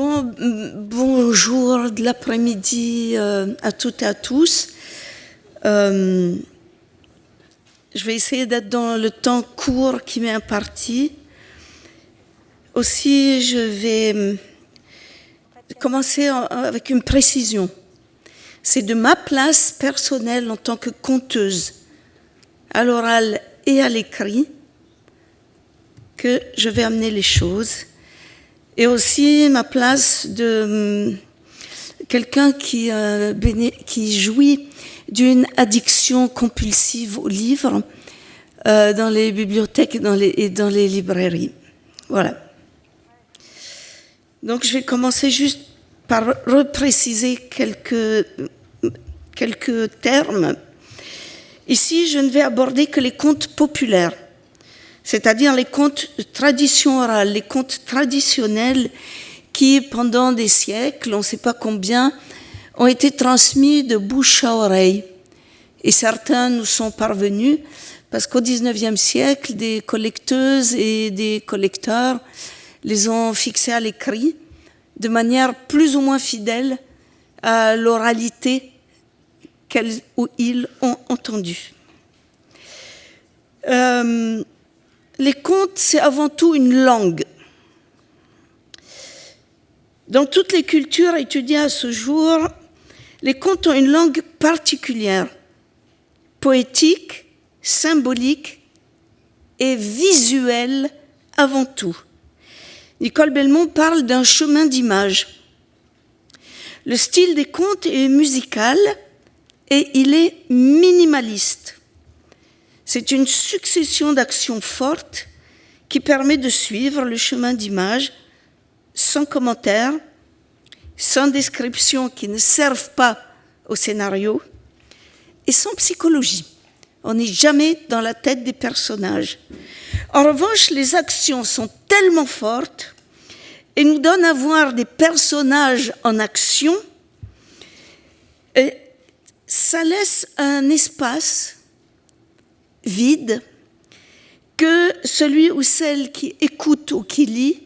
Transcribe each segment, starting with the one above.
Bonjour de l'après-midi à toutes et à tous. Je vais essayer d'être dans le temps court qui m'est imparti. Aussi, je vais commencer avec une précision. C'est de ma place personnelle en tant que conteuse, à l'oral et à l'écrit, que je vais amener les choses. Et aussi ma place de quelqu'un qui jouit d'une addiction compulsive aux livres dans les bibliothèques et dans les librairies. Voilà. Donc je vais commencer juste par repréciser quelques termes. Ici, je ne vais aborder que les contes populaires, c'est-à-dire les contes de tradition orale, les contes traditionnels qui, pendant des siècles, on ne sait pas combien, ont été transmis de bouche à oreille. Et certains nous sont parvenus parce qu'au XIXe siècle, des collecteuses et des collecteurs les ont fixés à l'écrit de manière plus ou moins fidèle à l'oralité qu'elles ou ils ont entendue. Les contes, c'est avant tout une langue. Dans toutes les cultures étudiées à ce jour, les contes ont une langue particulière, poétique, symbolique et visuelle avant tout. Nicole Belmont parle d'un chemin d'image. Le style des contes est musical et il est minimaliste. C'est une succession d'actions fortes qui permet de suivre le chemin d'image sans commentaire, sans description qui ne servent pas au scénario et sans psychologie. On n'est jamais dans la tête des personnages. En revanche, les actions sont tellement fortes et nous donnent à voir des personnages en action, et ça laisse un espace vide que celui ou celle qui écoute ou qui lit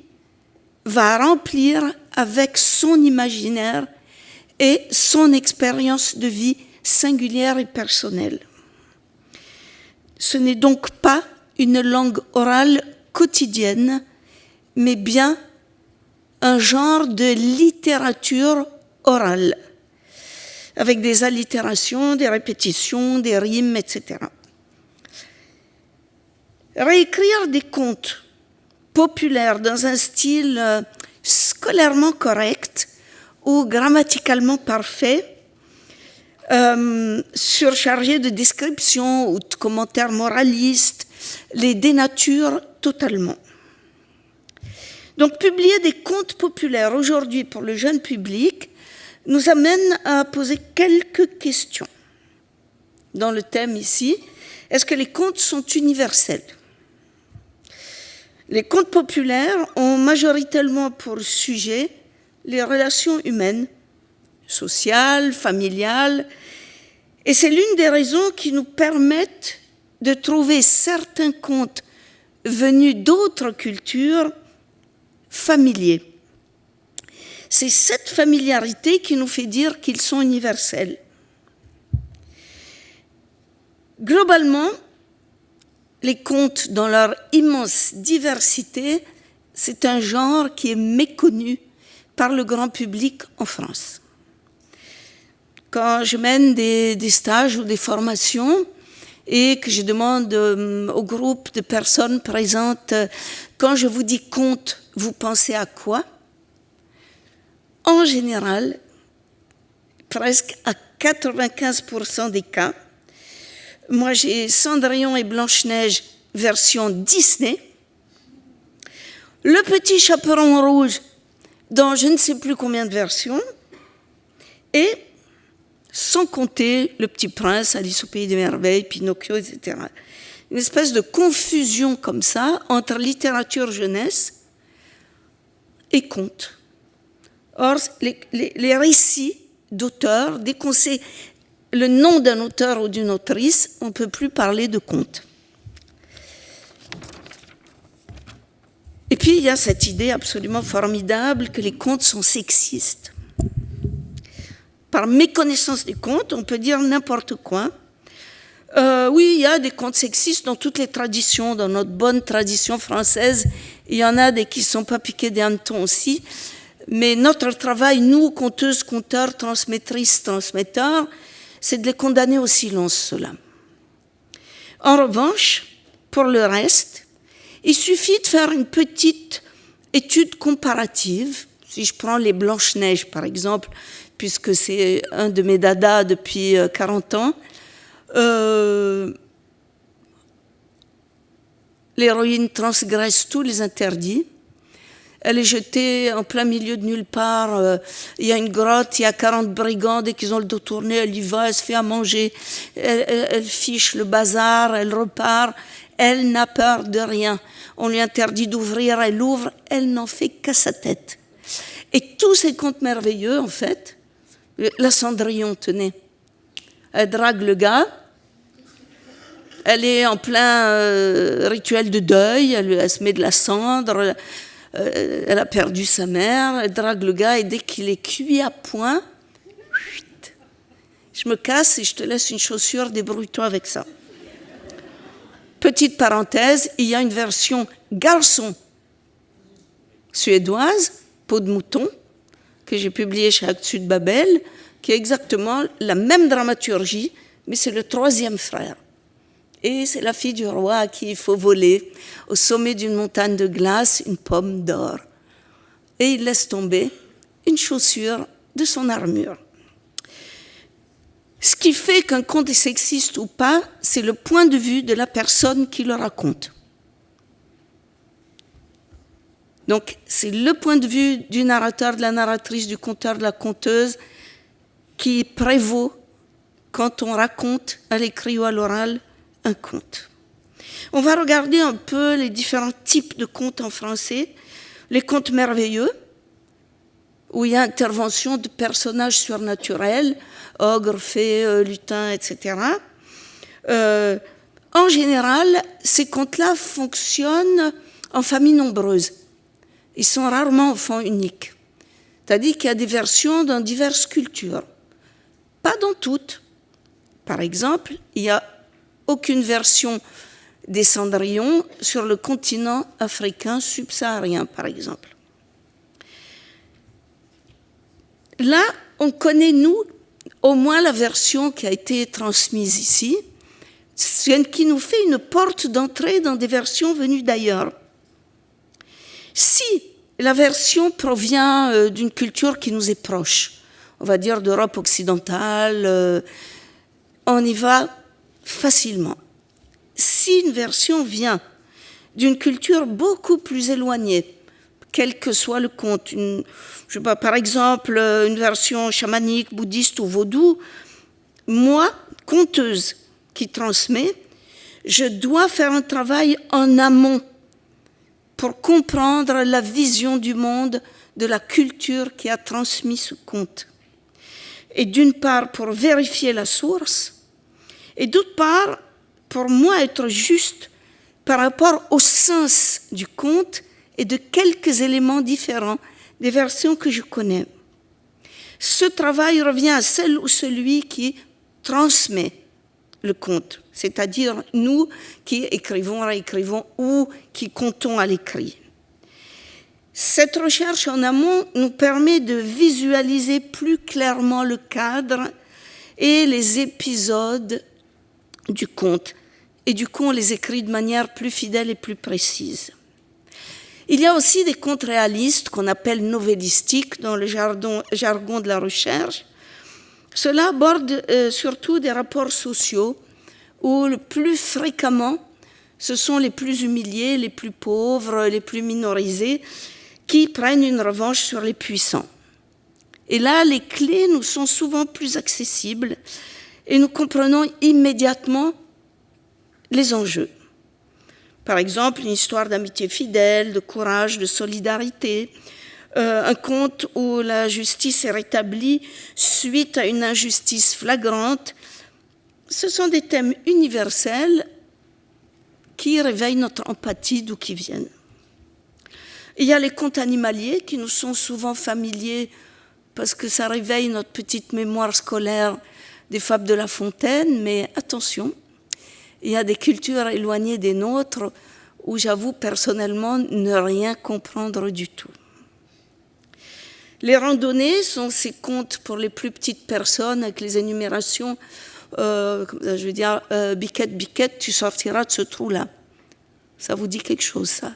va remplir avec son imaginaire et son expérience de vie singulière et personnelle. Ce n'est donc pas une langue orale quotidienne, mais bien un genre de littérature orale, avec des allitérations, des répétitions, des rimes, etc. Réécrire des contes populaires dans un style scolairement correct ou grammaticalement parfait, surchargé de descriptions ou de commentaires moralistes, les dénature totalement. Donc, publier des contes populaires aujourd'hui pour le jeune public nous amène à poser quelques questions. Dans le thème ici, est-ce que les contes sont universels ? Les contes populaires ont majoritairement pour sujet les relations humaines, sociales, familiales, et c'est l'une des raisons qui nous permettent de trouver certains contes venus d'autres cultures familiers. C'est cette familiarité qui nous fait dire qu'ils sont universels. Globalement, les contes, dans leur immense diversité, c'est un genre qui est méconnu par le grand public en France. Quand je mène des stages ou des formations et que je demande au groupe de personnes présentes, quand je vous dis conte, vous pensez à quoi ? En général, presque à 95% des cas, moi j'ai Cendrillon et Blanche-Neige version Disney, Le Petit Chaperon Rouge dans je ne sais plus combien de versions, et sans compter Le Petit Prince, Alice au Pays des Merveilles, Pinocchio, etc. Une espèce de confusion comme ça entre littérature jeunesse et contes. Or, les récits d'auteurs, dès qu'on sait le nom d'un auteur ou d'une autrice, on ne peut plus parler de contes. Et puis, il y a cette idée absolument formidable que les contes sont sexistes. Par méconnaissance des contes, on peut dire n'importe quoi. Oui, il y a des contes sexistes dans toutes les traditions, dans notre bonne tradition française. Il y en a des qui ne sont pas piqués des hannetons aussi. Mais notre travail, nous, conteuses, conteurs, transmettrices, transmetteurs, c'est de les condamner au silence, ceux-là. En revanche, pour le reste, il suffit de faire une petite étude comparative. Si je prends les Blanches-Neiges, par exemple, puisque c'est un de mes dadas depuis 40 ans, l'héroïne transgresse tous les interdits. Elle est jetée en plein milieu de nulle part. Il y a une grotte, il y a 40 brigands. Dès qu'ils ont le dos tourné, elle y va, elle se fait à manger. Elle fiche le bazar, elle repart. Elle n'a peur de rien. On lui interdit d'ouvrir, elle ouvre. Elle n'en fait qu'à sa tête. Et tous ces contes merveilleux, en fait, la Cendrillon, tenez. Elle drague le gars. Elle est en plein rituel de deuil. Elle se met de la cendre. Elle a perdu sa mère. Elle drague le gars et dès qu'il est cuit à point, je me casse et je te laisse une chaussure, débrouille-toi avec ça. Petite parenthèse, il y a une version garçon suédoise, Peau de mouton, que j'ai publiée chez Actes de Babel, qui est exactement la même dramaturgie, mais c'est le troisième frère. Et c'est la fille du roi à qui il faut voler au sommet d'une montagne de glace une pomme d'or. Et il laisse tomber une chaussure de son armure. Ce qui fait qu'un conte est sexiste ou pas, c'est le point de vue de la personne qui le raconte. Donc, c'est le point de vue du narrateur, de la narratrice, du conteur, de la conteuse qui prévaut quand on raconte à l'écrit ou à l'oral un conte. On va regarder un peu les différents types de contes en français. Les contes merveilleux, où il y a intervention de personnages surnaturels, ogres, fées, lutins, etc. En général, ces contes-là fonctionnent en famille nombreuse. Ils sont rarement enfants uniques. C'est-à-dire qu'il y a des versions dans diverses cultures. Pas dans toutes. Par exemple, il n'y a aucune version des Cendrillons sur le continent africain subsaharien, par exemple. Là, on connaît, nous, au moins la version qui a été transmise ici, qui nous fait une porte d'entrée dans des versions venues d'ailleurs. Si la version provient d'une culture qui nous est proche, on va dire d'Europe occidentale, on y va facilement. Si une version vient d'une culture beaucoup plus éloignée, quel que soit le conte, je sais pas, par exemple une version chamanique, bouddhiste ou vaudou, moi, conteuse qui transmet, je dois faire un travail en amont pour comprendre la vision du monde de la culture qui a transmis ce conte. Et d'une part, pour vérifier la source, et d'autre part, pour moi, être juste par rapport au sens du conte et de quelques éléments différents des versions que je connais. Ce travail revient à celle ou celui qui transmet le conte, c'est-à-dire nous qui écrivons, réécrivons ou qui comptons à l'écrit. Cette recherche en amont nous permet de visualiser plus clairement le cadre et les épisodes du conte. Et du coup, on les écrit de manière plus fidèle et plus précise. Il y a aussi des contes réalistes qu'on appelle novellistiques dans le jargon de la recherche. Cela aborde surtout des rapports sociaux où le plus fréquemment, ce sont les plus humiliés, les plus pauvres, les plus minorisés qui prennent une revanche sur les puissants. Et là, les clés nous sont souvent plus accessibles et nous comprenons immédiatement les enjeux. Par exemple, une histoire d'amitié fidèle, de courage, de solidarité, un conte où la justice est rétablie suite à une injustice flagrante. Ce sont des thèmes universels qui réveillent notre empathie d'où qu'ils viennent. Il y a les contes animaliers qui nous sont souvent familiers parce que ça réveille notre petite mémoire scolaire des fables de La Fontaine, mais attention, il y a des cultures éloignées des nôtres où j'avoue personnellement ne rien comprendre du tout. Les randonnées sont ces contes pour les plus petites personnes avec les énumérations, Biquette, Biquette, tu sortiras de ce trou-là. Ça vous dit quelque chose, ça?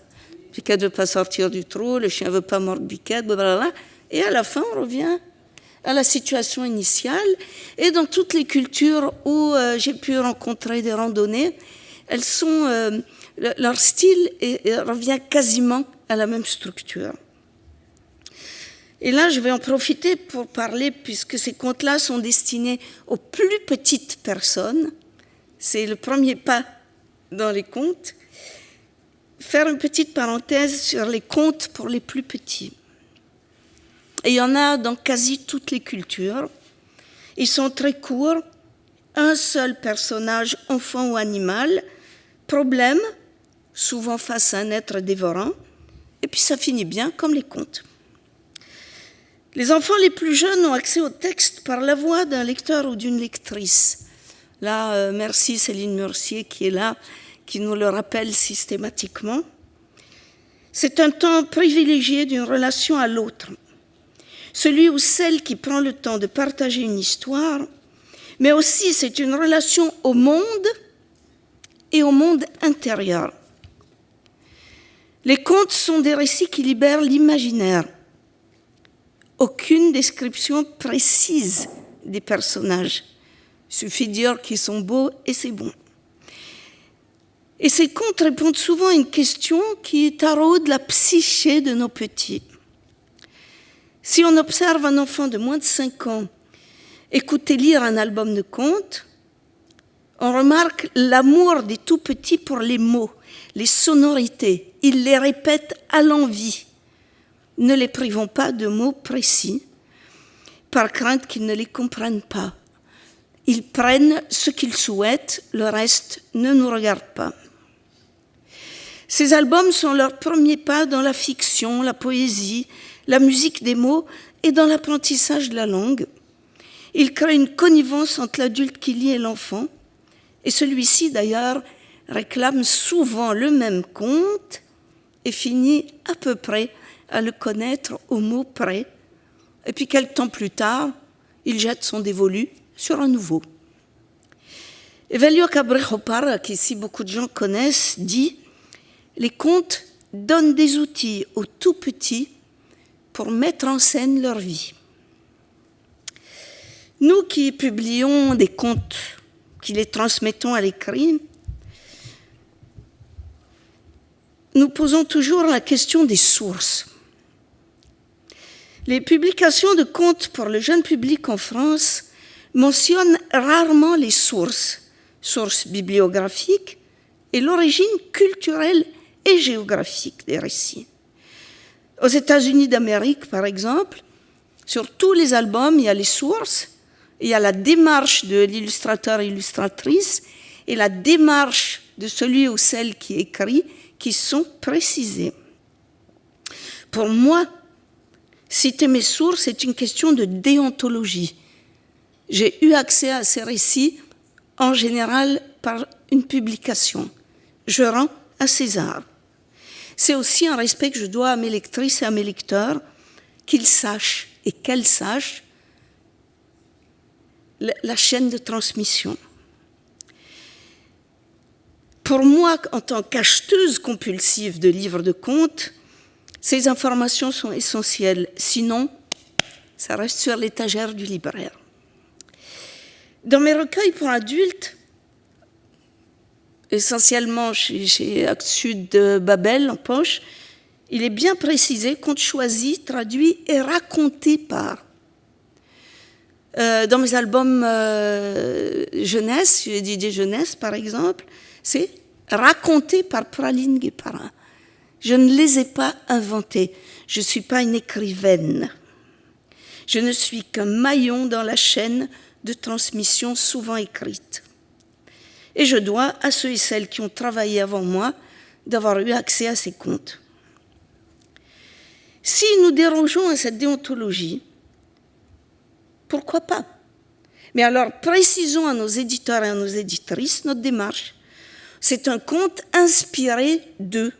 Biquette ne veut pas sortir du trou, le chien ne veut pas mordre Biquette, blablabla. Et à la fin, on revient à la situation initiale. Et dans toutes les cultures où j'ai pu rencontrer des randonnées, elles sont, leur style revient quasiment à la même structure. Et là, je vais en profiter pour parler, puisque ces contes-là sont destinés aux plus petites personnes. C'est le premier pas dans les contes. Faire une petite parenthèse sur les contes pour les plus petits. Et il y en a dans quasi toutes les cultures. Ils sont très courts. Un seul personnage, enfant ou animal. Problème, souvent face à un être dévorant. Et puis ça finit bien comme les contes. Les enfants les plus jeunes ont accès au texte par la voix d'un lecteur ou d'une lectrice. Là, merci Céline Mercier qui est là, qui nous le rappelle systématiquement. C'est un temps privilégié d'une relation à l'autre. Celui ou celle qui prend le temps de partager une histoire, mais aussi c'est une relation au monde et au monde intérieur. Les contes sont des récits qui libèrent l'imaginaire. Aucune description précise des personnages. Il suffit de dire qu'ils sont beaux et c'est bon. Et ces contes répondent souvent à une question qui taraude la psyché de nos petits. Si on observe un enfant de moins de 5 ans écouter lire un album de contes, on remarque l'amour des tout-petits pour les mots, les sonorités. Ils les répètent à l'envi. Ne les privons pas de mots précis, par crainte qu'ils ne les comprennent pas. Ils prennent ce qu'ils souhaitent, le reste ne nous regarde pas. Ces albums sont leurs premiers pas dans la fiction, la poésie, la musique des mots et dans l'apprentissage de la langue. Ils créent une connivence entre l'adulte qui lit et l'enfant, et celui-ci d'ailleurs réclame souvent le même conte et finit à peu près à le connaître au mot près, et puis quelque temps plus tard, il jette son dévolu sur un nouveau. Evelio Cabrejo-Parra, qu'ici beaucoup de gens connaissent, dit « Les contes donnent des outils aux tout-petits pour mettre en scène leur vie. » Nous qui publions des contes, qui les transmettons à l'écrit, nous posons toujours la question des sources. Les publications de contes pour le jeune public en France mentionnent rarement les sources bibliographiques et l'origine culturelle et géographique des récits. Aux États-Unis d'Amérique, par exemple, sur tous les albums, il y a les sources, il y a la démarche de l'illustrateur et illustratrice et la démarche de celui ou celle qui écrit qui sont précisées. Pour moi, citer mes sources est une question de déontologie. J'ai eu accès à ces récits, en général, par une publication. Je rends à César. C'est aussi un respect que je dois à mes lectrices et à mes lecteurs, qu'ils sachent et qu'elles sachent la chaîne de transmission. Pour moi, en tant qu'acheteuse compulsive de livres de contes, ces informations sont essentielles. Sinon, ça reste sur l'étagère du libraire. Dans mes recueils pour adultes, essentiellement chez Actes Sud de Babel en poche, il est bien précisé conte choisi, traduit et raconté par. Dans mes albums jeunesse, j'ai dit des jeunesse par exemple, c'est raconté par Praline Guéparin. Je ne les ai pas inventés. Je ne suis pas une écrivaine. Je ne suis qu'un maillon dans la chaîne de transmission souvent écrite. Et je dois à ceux et celles qui ont travaillé avant moi d'avoir eu accès à ces contes. Si nous dérogeons à cette déontologie, pourquoi pas? Mais alors, précisons à nos éditeurs et à nos éditrices notre démarche. C'est un conte inspiré d'eux,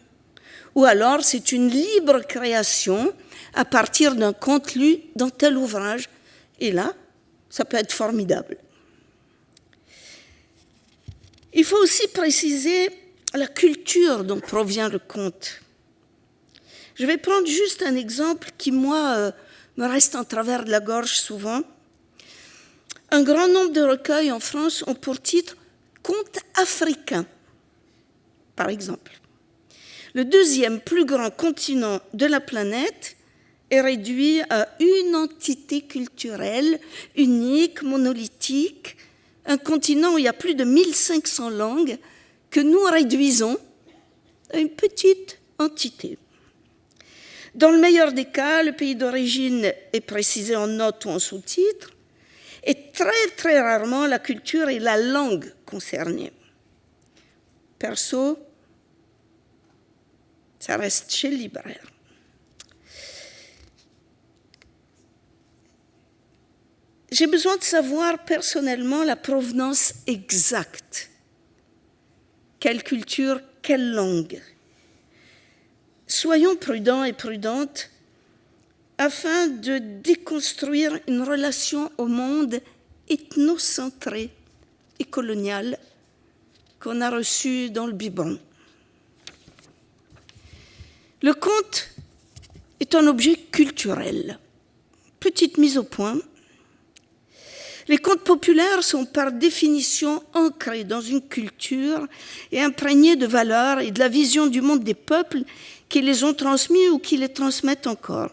ou alors c'est une libre création à partir d'un conte lu dans tel ouvrage. Et là, ça peut être formidable. Il faut aussi préciser la culture dont provient le conte. Je vais prendre juste un exemple qui, moi, me reste en travers de la gorge souvent. Un grand nombre de recueils en France ont pour titre « Contes africains », par exemple. Le deuxième plus grand continent de la planète est réduit à une entité culturelle unique, monolithique, un continent où il y a plus de 1500 langues que nous réduisons à une petite entité. Dans le meilleur des cas, le pays d'origine est précisé en note ou en sous-titre, et très très rarement la culture et la langue concernée. Perso, ça reste chez le libraire. J'ai besoin de savoir personnellement la provenance exacte. Quelle culture, quelle langue? Soyons prudents et prudentes afin de déconstruire une relation au monde ethnocentrée et coloniale qu'on a reçue dans le biberon. Le conte est un objet culturel. Petite mise au point. Les contes populaires sont par définition ancrés dans une culture et imprégnés de valeurs et de la vision du monde des peuples qui les ont transmis ou qui les transmettent encore.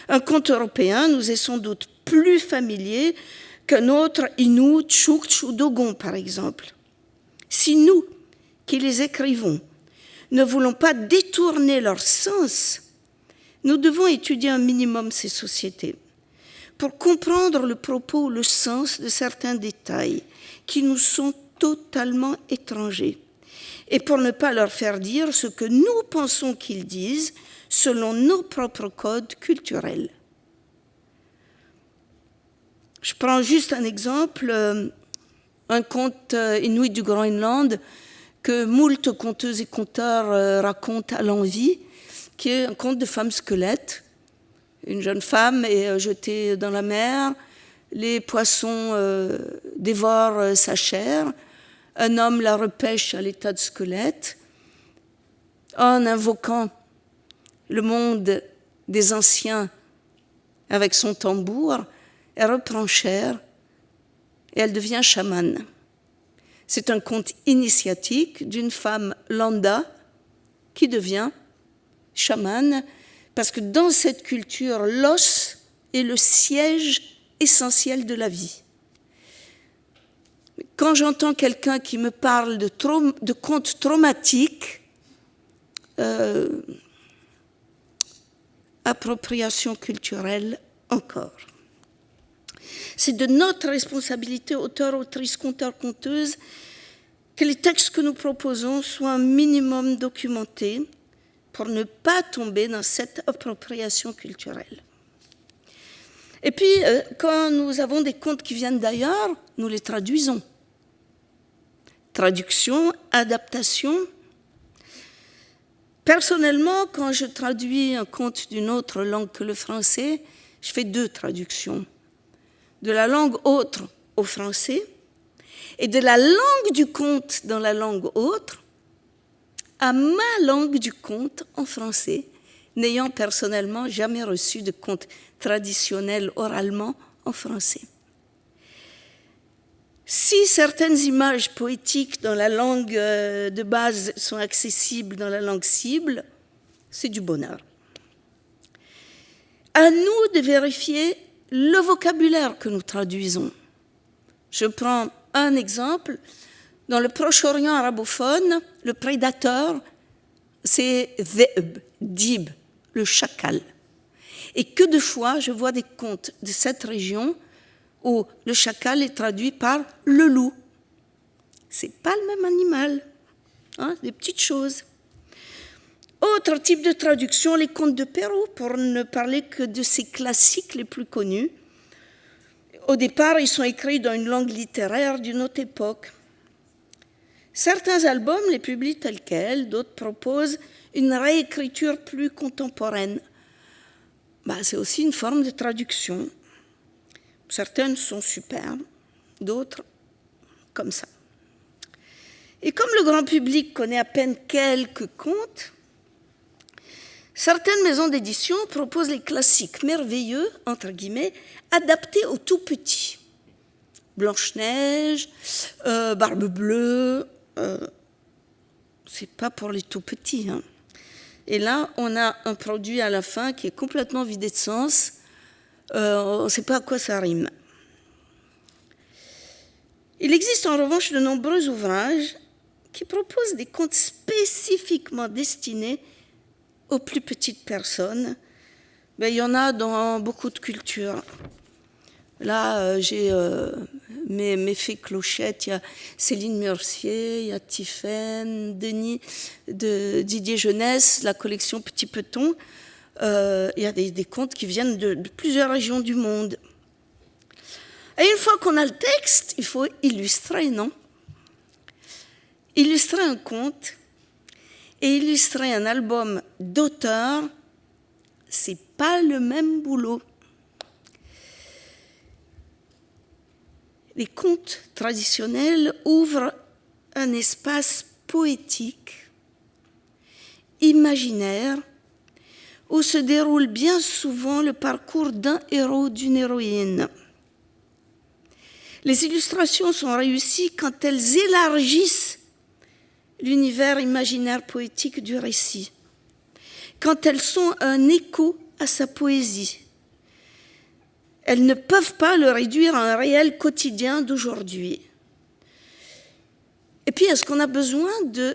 Un conte européen nous est sans doute plus familier qu'un autre Inuit, Tchouktch ou Dogon, par exemple. Si nous, qui les écrivons, ne voulons pas détourner leur sens, nous devons étudier un minimum ces sociétés pour comprendre le propos ou le sens de certains détails qui nous sont totalement étrangers et pour ne pas leur faire dire ce que nous pensons qu'ils disent selon nos propres codes culturels. Je prends juste un exemple, un conte inuit du Groenland que moult conteuses et conteurs racontent à l'envi, qui est un conte de femme squelette. Une jeune femme est jetée dans la mer, les poissons dévorent sa chair, un homme la repêche à l'état de squelette. En invoquant le monde des anciens avec son tambour, elle reprend chair et elle devient chamane. C'est un conte initiatique d'une femme lambda qui devient chamane parce que dans cette culture, l'os est le siège essentiel de la vie. Quand j'entends quelqu'un qui me parle de contes traumatiques, appropriation culturelle encore. C'est de notre responsabilité, auteurs, autrices, conteurs, conteuses, que les textes que nous proposons soient un minimum documentés pour ne pas tomber dans cette appropriation culturelle. Et puis, quand nous avons des contes qui viennent d'ailleurs, nous les traduisons. Traduction, adaptation. Personnellement, quand je traduis un conte d'une autre langue que le français, je fais 2 traductions. De la langue autre au français et de la langue du conte dans la langue autre à ma langue du conte en français, n'ayant personnellement jamais reçu de conte traditionnel oralement en français. Si certaines images poétiques dans la langue de base sont accessibles dans la langue cible, c'est du bonheur. À nous de vérifier le vocabulaire que nous traduisons. Je prends un exemple. Dans le Proche-Orient arabophone, le prédateur, c'est Dhib, Dib, le chacal. Et que de fois, je vois des contes de cette région où le chacal est traduit par le loup. C'est pas le même animal, hein, des petites choses. Autre type de traduction, les contes de Perrault, pour ne parler que de ces classiques les plus connus. Au départ, ils sont écrits dans une langue littéraire d'une autre époque. Certains albums les publient tels quels, d'autres proposent une réécriture plus contemporaine. C'est aussi une forme de traduction. Certaines sont superbes, d'autres comme ça. Et comme le grand public connaît à peine quelques contes, certaines maisons d'édition proposent les classiques merveilleux, entre guillemets, adaptés aux tout petits. Blanche-Neige, Barbe Bleue, c'est pas pour les tout petits. Et là, on a un produit à la fin qui est complètement vidé de sens. On ne sait pas à quoi ça rime. Il existe en revanche de nombreux ouvrages qui proposent des contes spécifiquement destinés aux plus petites personnes. Il y en a dans beaucoup de cultures. Là, j'ai mes fées clochettes, il y a Céline Mercier, il y a Tiphaine, Denis, de Didier Jeunesse, la collection Petit Peton. Il y a des contes qui viennent de plusieurs régions du monde. Et une fois qu'on a le texte, il faut illustrer, non? Illustrer un conte et illustrer un album d'auteur, c'est pas le même boulot. Les contes traditionnels ouvrent un espace poétique, imaginaire, où se déroule bien souvent le parcours d'un héros, d'une héroïne. Les illustrations sont réussies quand elles élargissent l'univers imaginaire poétique du récit, quand elles sont un écho à sa poésie. Elles ne peuvent pas le réduire à un réel quotidien d'aujourd'hui. Et puis, est-ce qu'on a besoin de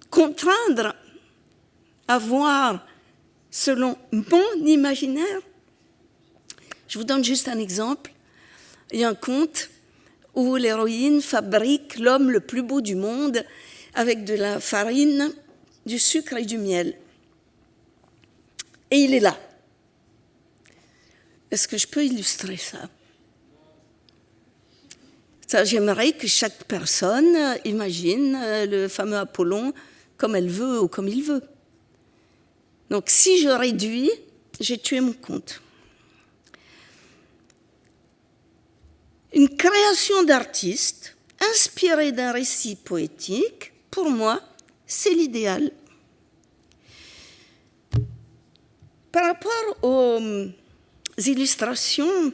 contraindre à voir selon mon imaginaire? Je vous donne juste un exemple. Il y a un conte où l'héroïne fabrique l'homme le plus beau du monde avec de la farine, du sucre et du miel. Et il est là. Est-ce que je peux illustrer ça? J'aimerais que chaque personne imagine le fameux Apollon comme elle veut ou comme il veut. Donc, si je réduis, j'ai tué mon conte. Une création d'artiste inspirée d'un récit poétique, pour moi, c'est l'idéal. Par rapport aux illustrations,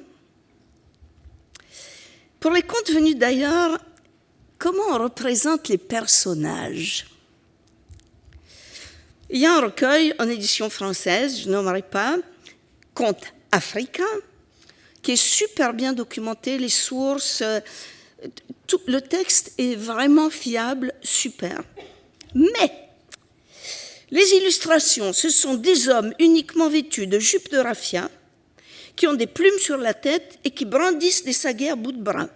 pour les contes venus d'ailleurs, comment on représente les personnages? Il y a un recueil en édition française, je nommerai pas, Contes africains, qui est super bien documenté, les sources, le texte est vraiment fiable, super. Mais les illustrations, ce sont des hommes uniquement vêtus de jupes de raffia, qui ont des plumes sur la tête et qui brandissent des saguets à bout de bras.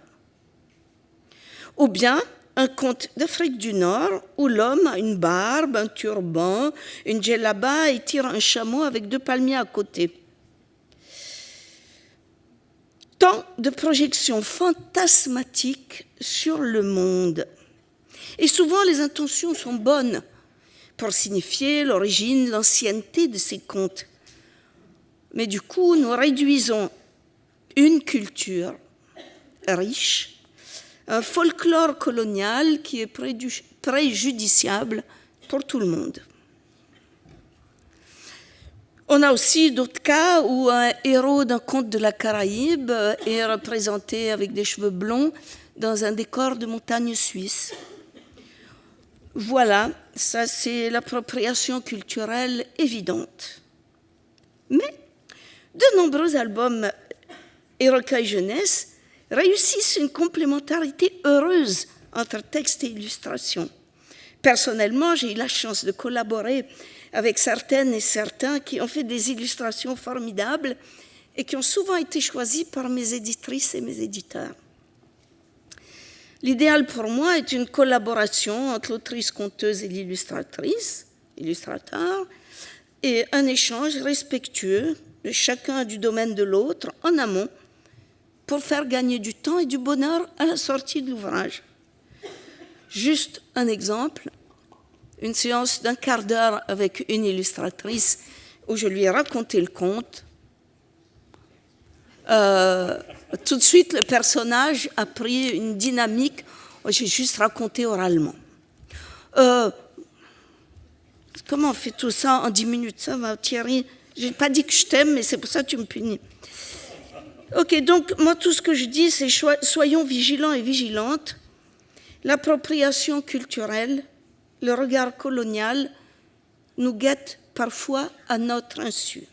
Ou bien un conte d'Afrique du Nord où l'homme a une barbe, un turban, une djellaba et tire un chameau avec 2 palmiers à côté. Tant de projections fantasmatiques sur le monde. Et souvent, les intentions sont bonnes pour signifier l'origine, l'ancienneté de ces contes. Mais du coup, nous réduisons une culture riche, un folklore colonial qui est préjudiciable pour tout le monde. On a aussi d'autres cas où un héros d'un conte de la Caraïbe est représenté avec des cheveux blonds dans un décor de montagne suisse. Voilà, ça c'est l'appropriation culturelle évidente. Mais de nombreux albums et recueils jeunesse réussissent une complémentarité heureuse entre texte et illustration. Personnellement, j'ai eu la chance de collaborer avec certaines et certains qui ont fait des illustrations formidables et qui ont souvent été choisis par mes éditrices et mes éditeurs. L'idéal pour moi est une collaboration entre l'autrice conteuse et l'illustratrice, illustrateur, et un échange respectueux de chacun du domaine de l'autre en amont pour faire gagner du temps et du bonheur à la sortie de l'ouvrage. Juste un exemple, une séance d'un quart d'heure avec une illustratrice où je lui ai raconté le conte. Tout de suite, le personnage a pris une dynamique. J'ai juste raconté oralement. Comment on fait tout ça en 10 minutes? Ça va, Thierry? Je n'ai pas dit que je t'aime, mais c'est pour ça que tu me punis. Ok, donc moi, tout ce que je dis, c'est soyons vigilants et vigilantes. L'appropriation culturelle, le regard colonial nous guettent parfois à notre insu.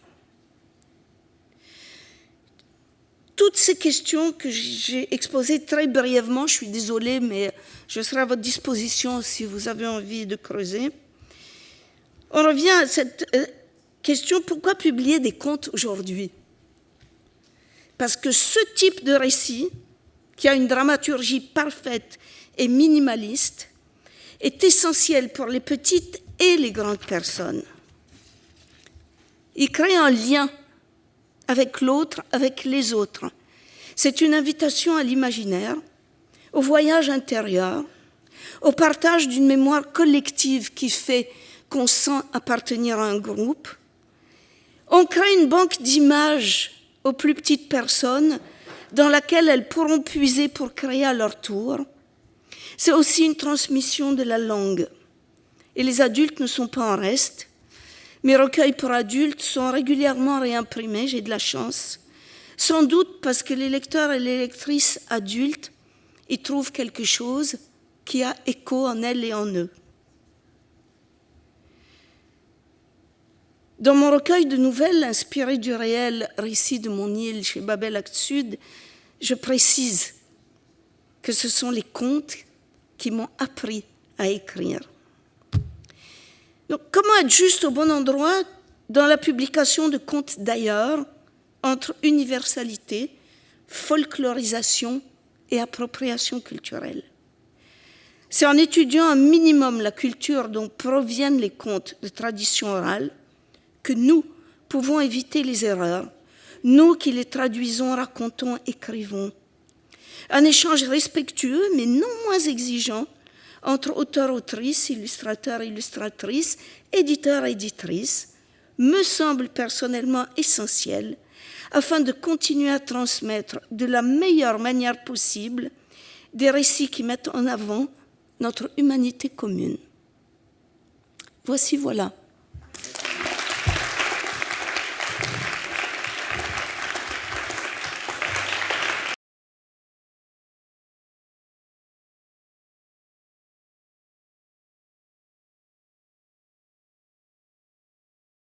Toutes ces questions que j'ai exposées très brièvement, je suis désolée, mais je serai à votre disposition si vous avez envie de creuser. On revient à cette question, pourquoi publier des contes aujourd'hui? Parce que ce type de récit, qui a une dramaturgie parfaite et minimaliste, est essentiel pour les petites et les grandes personnes. Il crée un lien avec l'autre, avec les autres. C'est une invitation à l'imaginaire, au voyage intérieur, au partage d'une mémoire collective qui fait qu'on sent appartenir à un groupe. On crée une banque d'images aux plus petites personnes dans laquelle elles pourront puiser pour créer à leur tour. C'est aussi une transmission de la langue. Et les adultes ne sont pas en reste. Mes recueils pour adultes sont régulièrement réimprimés, j'ai de la chance. Sans doute parce que les lecteurs et les lectrices adultes y trouvent quelque chose qui a écho en elles et en eux. Dans mon recueil de nouvelles inspiré du réel récit de mon île chez Babel Actes Sud, je précise que ce sont les contes qui m'ont appris à écrire. Donc, comment être juste au bon endroit dans la publication de contes d'ailleurs, entre universalité, folklorisation et appropriation culturelle? C'est en étudiant un minimum la culture dont proviennent les contes de tradition orale que nous pouvons éviter les erreurs, nous qui les traduisons, racontons, écrivons. Un échange respectueux, mais non moins exigeant, entre auteurs-autrices, illustrateurs-illustratrices, éditeurs-éditrices, me semble personnellement essentiel afin de continuer à transmettre de la meilleure manière possible des récits qui mettent en avant notre humanité commune. Voilà.